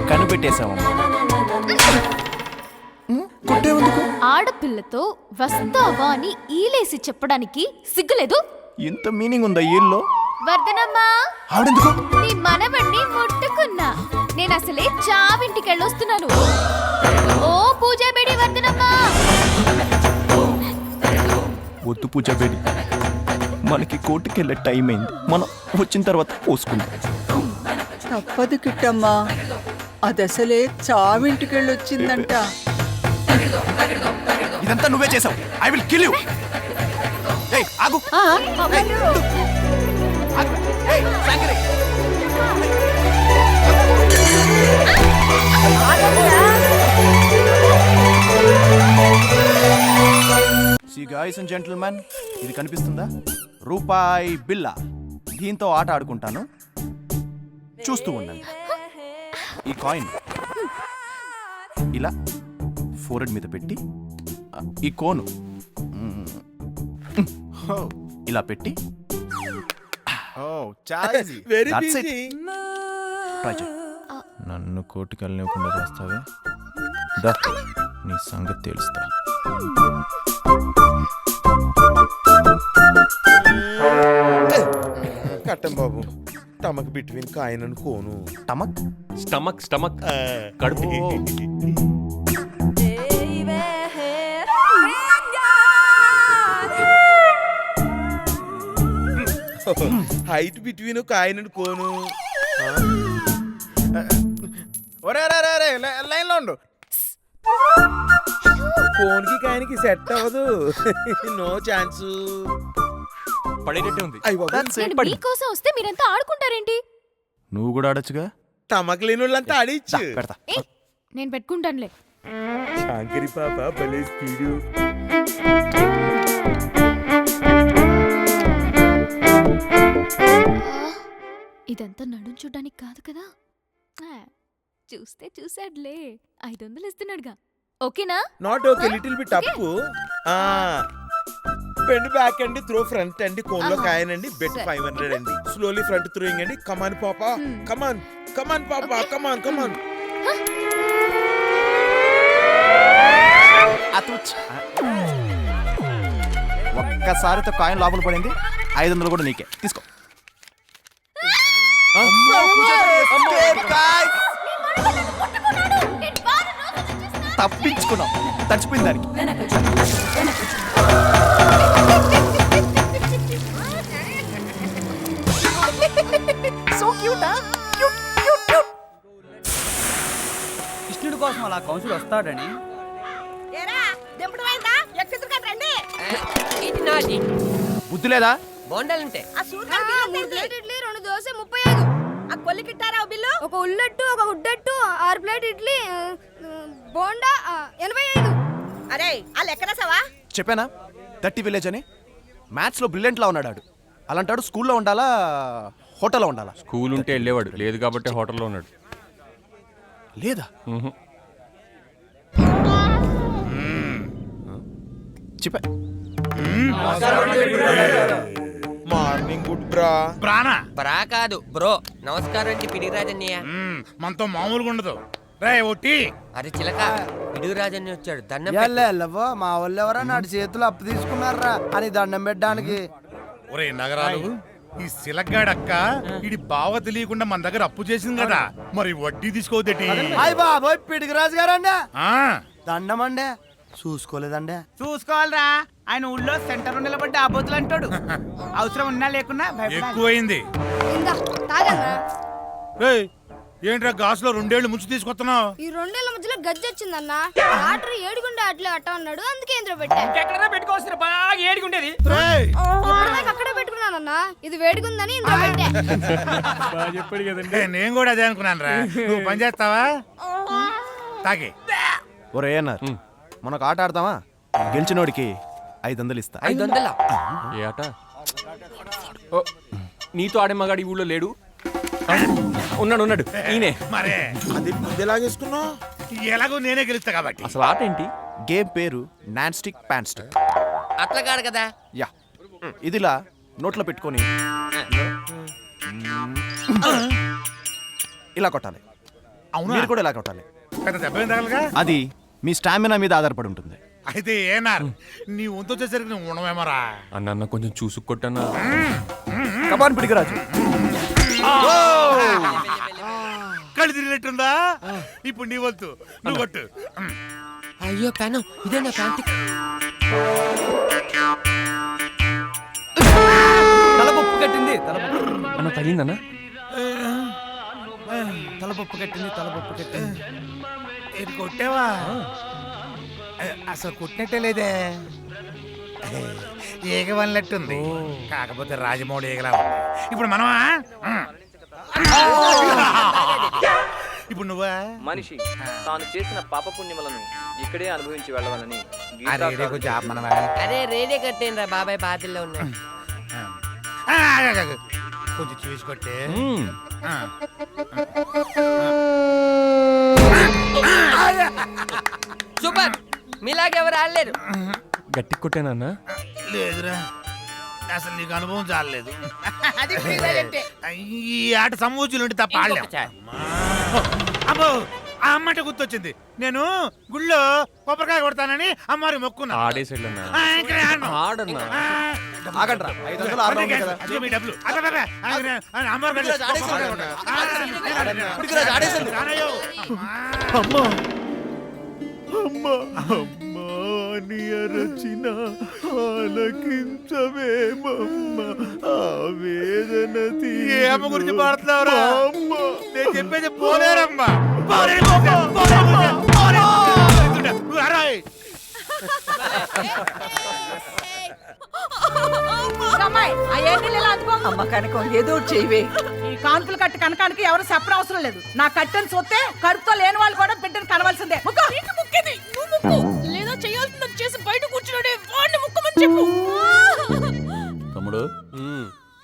కనిపెట్టేశావమ్మా. ఆడపిల్లతో వస్తావా అని ఈలేసి చెప్పడానికి సిగ్గులేదు? ఇంత మీనింగ్ ఉందా ఈల్లో? వర్ధనమ్మా, ఆడెందుకు? నీ మనవణ్ణి ముట్టుకున్నా. నేను అసలే చావింటికెళ్ళొస్తున్నాను. ఓ పూజా బేడి వర్ధనమ్మా. వద్దు పూజా బేడి, మనకి కోర్టుకెళ్ళే టైం అయింది. మనం వచ్చిన తర్వాత పోసుకుందాం. తప్పదు కిట్టమ్మా, అదసలే చావింటికెళ్ళొచ్చిందంట. ఇదంతా నువ్వే చేసావు. I will kill you. ఏయ్ ఆగు. ఏయ్ Shankari. See guys and gentlemen, ఇది కనిపిస్తుందా? రూపాయి బిల్లా. దీంతో ఆట ఆడుకుంటాను, చూస్తూ ఉండండి. ఈ కాయిన్ ఇలా ఫోరెడ్ మీద పెట్టి, ఈ కోను ఇలా పెట్టి నన్ను కోర్టుకి వెళ్ళనివ్వకుండా చేస్తావే, దా నీ సంగతి తెలుస్తా. కట్టం బాబు, stomach between coin and cone. Stomach stomach stomach కడుపు. Height between coin and cone. Line లో ఉండు. కోన్కి కాయిన్కి సెట్ అవ్వదు. No chance. పడేటట్టే ఉంది. నేను మీకోసం వస్తే మీరంతా ఆడుకుంటారేంటి? నువ్వు కూడా ఆడొచ్చుగా. స్టమక్ లేని వాళ్ళంతా ఆడిచ్చు. పెడతా. నేను పెట్టుకుంటానులే. శాంకరి పాప భలే స్పీడు. ఇదంతా నడుం చూడ్డానికి కాదు కదా. చూస్తే చూసాడులే. 500 ఇస్తున్నాడుగా. ఓకేనా? Not okay, little bit up. Bend back అండి, త్రో ఫ్రంట్ అండి, కోన్ లో కాయన్ అండి, బెట్ 500 అండి. స్లోలీ ఫ్రంట్ త్రోయింగ్ అండి. కమాన్ పాపా, కమాన్ కమాన్ పాపా, కమాన్ కమాన్. ఒక్కసారితో కాయిన్ లోపల పడింది. 500 కూడా నీకే. తీసుకో. తప్పించుకున్నాం, తడిచిపోయింది దానికి. కృష్ణుడి కోసం అలా కౌన్సిల్ వస్తాడని బుద్ధి లేదా? బోండాలుంటే ఒక ఉల్లట్టు, ఒక ఉడ్డట్టు, 6 ప్లేట్ ఇడ్లీ, బోండా 85. అరే ఆ లెక్కన సవా చెప్పానా దట్టి విలేజ్ అని? మ్యాథ్స్ లో బ్రిలియంట్ లా ఉన్నాడు ఆడు. అలాంటాడు స్కూల్లో ఉండాలా, హోటల్లో ఉండాలా? స్కూల్ ఉంటే వెళ్ళేవాడు, లేదు కాబట్టి హోటల్లో ఉన్నాడు. లేదా? చెప్పా. మార్నింగ్ గుడ్ బ్రా. బ్రానా బ్రా కాదు బ్రో. నమస్కారం అండి పిడిరాజన్నయ్య. మనతో మామూలుగా ఉండదు. రే ఒట్టి అరే చిలక, పిడిరాజన్ని వచ్చాడు. దండం మా వాళ్ళు ఎవరా నాటి చేతులు అప్పు తీసుకున్నారా అని దండం పెట్టడానికి. ఒరే నగరాలు, ఈ సిలగ్గాడక్క ఇది బావ తెలియకుండా మన దగ్గర అప్పు చేసింది కదా, మరి వడ్డీ తీసుకోవద్దేటి? హాయ్ బాబోయ్ పిడిగిరాజు గారండి, ఆ దండం అండి. చూసుకోలేదండి. చూసుకోవాలరా, ఆయన ఊళ్ళో సెంటర్ నిలబడ్డ ఆబోతులు అంటాడు. అవసరం ఉన్నా లేకున్నా ఎక్కువైంది. ఏంట్రా గాసులో 2 ఏళ్ళు ముంచి తీసుకొస్తున్నావు? ఈ 2 ఏళ్ల మధ్యలో గజ్జి వచ్చిందన్న. ఆర్డర్ ఏడుగుండే అట్లే అట్ట అన్నాడు, అందుకే ఇంద్ర పెట్టా. ఎక్కడైనా పెట్టుకోవచ్చు, బాగా ఏడుగుండేది. అక్కడే పెట్టుకున్నానన్నా, ఇది వేడుకుందని ఇంద్ర పెట్టా. నేను కూడా అదే అనుకున్నాను రా. నువ్వు పని చేస్తావా? తాగి ఒరే అన్నారు, మనకు ఆట ఆడతావా? గెలిచినోడికి 500 ఇస్తా. 500? ఏ ఆట? నీతో ఆడే మగాడు ఈ ఊళ్ళో లేడు. ఉన్నాడు ఈయనే. మరే అది ముందేలాగేసుకున్నావు. ఎలాగో నేనే గెలుస్తా కాబట్టి. అసలు ఆట ఏంటి? గేమ్ పేరు నాన్ స్టిక్ ప్యాన్ స్టిక్. అట్లా కాదు కదా. యా, ఇదిలా నోట్లో పెట్టుకొని ఇలా కొట్టాలి. అవునా? మీరు కూడా ఇలా కొట్టాలి. పెద్ద దెబ్బ ఏం తగలగా? అది మీ స్టామినా మీద ఆధారపడి ఉంటుంది. అయితే ఏనార్ నీ వంతు వచ్చేసరికి నువ్వు ఉండవేమరా? అన్న కొంచెం చూసుకొట్టన్నా. కమాన్ పిడికిరాజు. కళ్ళు తిరిగినట్టుందా? ఇప్పుడు నీ వంతు, నువ్వు కొట్టు. అయ్యో పెనం ఇదే నా ప్యాంట్. తలపప్పు కట్టింది, తలపప్పు అన్న తగిందన్న. తలపప్పు కట్టింది, తలపప్పు కట్టింది. ఇది కొట్టావా? అసలు కొట్టినట్టే లేదే. ఈగ వల్లట్టుంది, కాకపోతే రాజమౌళి ఈగలా ఉంది. ఇప్పుడు మనమా? ఇప్పుడు నువ్వా? మనిషి తాను చేసిన పాప పుణ్యములను ఇక్కడే అనుభవించి వెళ్ళవాలని అరే రేడియో కట్టేయండి రా బాబాయ్, బాధల్లో ఉన్నా. కొంచెం చూసి కొట్టే. సూపర్, మీలాగెవరు ఆడలేరు. గట్టి కొట్టానన్నా. లేదురా, అసలు నీకు అనుభవం చాలలేదు. ఈ ఆట సమూచులు ఉంటే తప్ప ఆడలేం. అమ్మో, ఆ అమ్మంట గుర్తొచ్చింది. నేను గుళ్ళో కొబ్బరికాయ కొడతానని అమ్మారి మొక్కున్నా. ఆడేసాడన్నా. ఇక్కడే ఆడను. ఆడన్నా. ఆగండ్రా, 500 600 ఉంది కదా. అదిగో మీ డబ్బులు. అబ్బబ్బబ్బే, అమ్మారు వెళ్ళి కొబ్బరికాయ కొడతా. పిడికిరాజు ఆడేసాడు. రానయ్యో. అమ్మా అమ్మా అమ్మా నీ అరచిన ఆలకించవేమమ్మ ఆవేదన ఏ అమ్మ గురించి పాడుతున్నావురా? నేను చెప్పేది పోలేరమ్మా. నువ్వు అరాయ్. అమ్మ కనకం ఏదో ఒకటి చెయ్యవే. ఈ కాన్పులు కట్టి కనకానికి ఎవరు చెప్పడం అవసరం లేదు. నా కట్టని చూస్తే కడుపుతో లేని వాళ్ళు కూడా బిడ్డను కనవలసిందే. లేదా చేయాల్సింది చేసి బయట కూర్చున్నాడే వాడిని ముక్కమని చెప్పు. తమ్ముడు,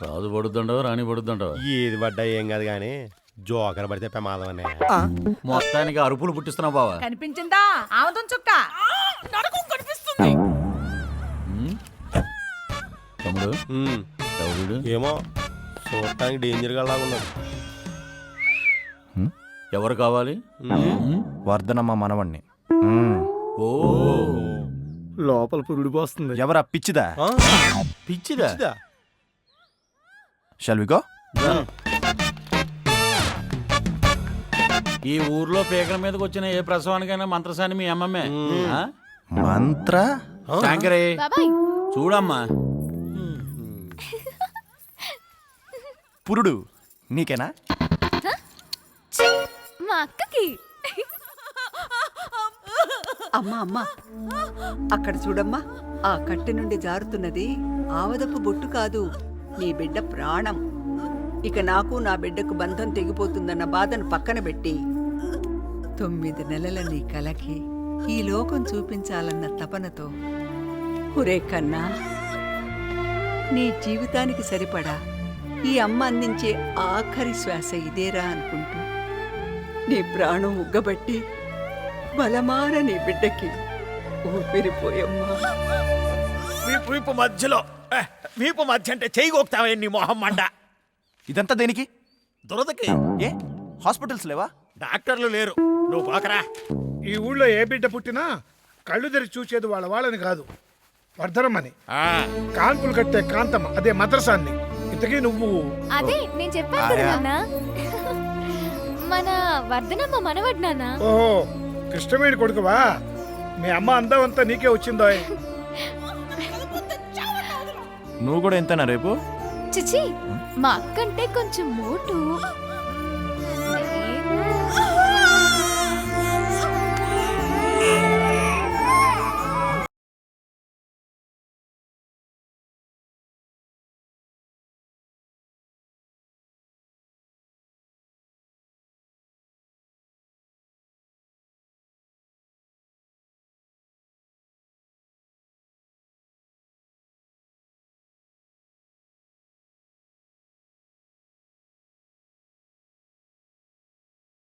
రాజు పడుతుండవు రాణి పడుతుండవు, ఏది పడ్డా ఏం కాదు కానీ జోకర్ పడితే ప్రమాదం అనే. మొత్తానికి అరుపులు పుట్టిస్తున్నావు బావా. కనిపించిందా ఆముదం చుక్క? నరకం కనిపిస్తుంది. తమ్ముడు, ఎవడు? ఏమో చూడటానికి డేంజర్ గా ఉన్నాడు. ఎవరు కావాలి? వర్ధనమ్మ మనవణ్ణి. ఓ, లోపల పురుడు పోస్తుంది. ఎవరా పిచ్చిదా? పిచ్చిదా? Shall we go? ఈ ఊర్లో పీకల మీదకి వచ్చిన ఏ ప్రసవానికైనా మంత్రసాని మీ అమ్మమ్మే. మంత్ర శాంకరే, బాబాయ్ చూడమ్మా. పురుడు నీకేనా? ఛీ, మా అక్కకి. అమ్మా అమ్మా, అక్కడ చూడమ్మా, ఆ కట్టె నుండి జారుతున్నది ఆవదపు బొట్టు కాదు, నీ బిడ్డ ప్రాణం. ఇక నాకు నా బిడ్డకు బంధం తెగిపోతుందన్న బాధను పక్కన పెట్టి 9 నెలల నీ కలకి ఈ లోకం చూపించాలన్న తపనతో, ఒరే కన్నా, నీ జీవితానికి సరిపడా ఈ అమ్మ అందించే ఆఖరి శ్వాస ఇదేరా అనుకుంటూ నీ ప్రాణం ఉగ్గబట్టి బలమార నీ బిడ్డకి ఊపిరిపోయమ్మా. వీపు మధ్యలో వీపు మధ్య అంటే చెయ్యి గోక్తావే నీ మొహం మండ. ఇదంతా దేనికి? దురదకి. ఏ హాస్పిటల్స్ లేవా? డాక్టర్లు లేరు, నువ్వు పోకరా. ఈ ఊళ్ళో ఏ బిడ్డ పుట్టినా కళ్ళు తెరిచి చూసేది వాళ్ళని కాదు, వర్ధనమ్మని. కాన్పులు కట్టే కాంతమ్మ, అదే మద్రసాన్ని. ఇంతకీ నువ్వు? అదే నేను చెప్పాను కదా నాన్న, మన వర్ధనమ్మ మనవడు నాన్న. ఓహో, కృష్ణవేణి కొడుకువా? మీ అమ్మ అందం అంతా నీకే వచ్చిందో. నువ్వు కూడా ఎంతనా రేపు? చిచి, మా అక్కంటే కొంచెం మోటు.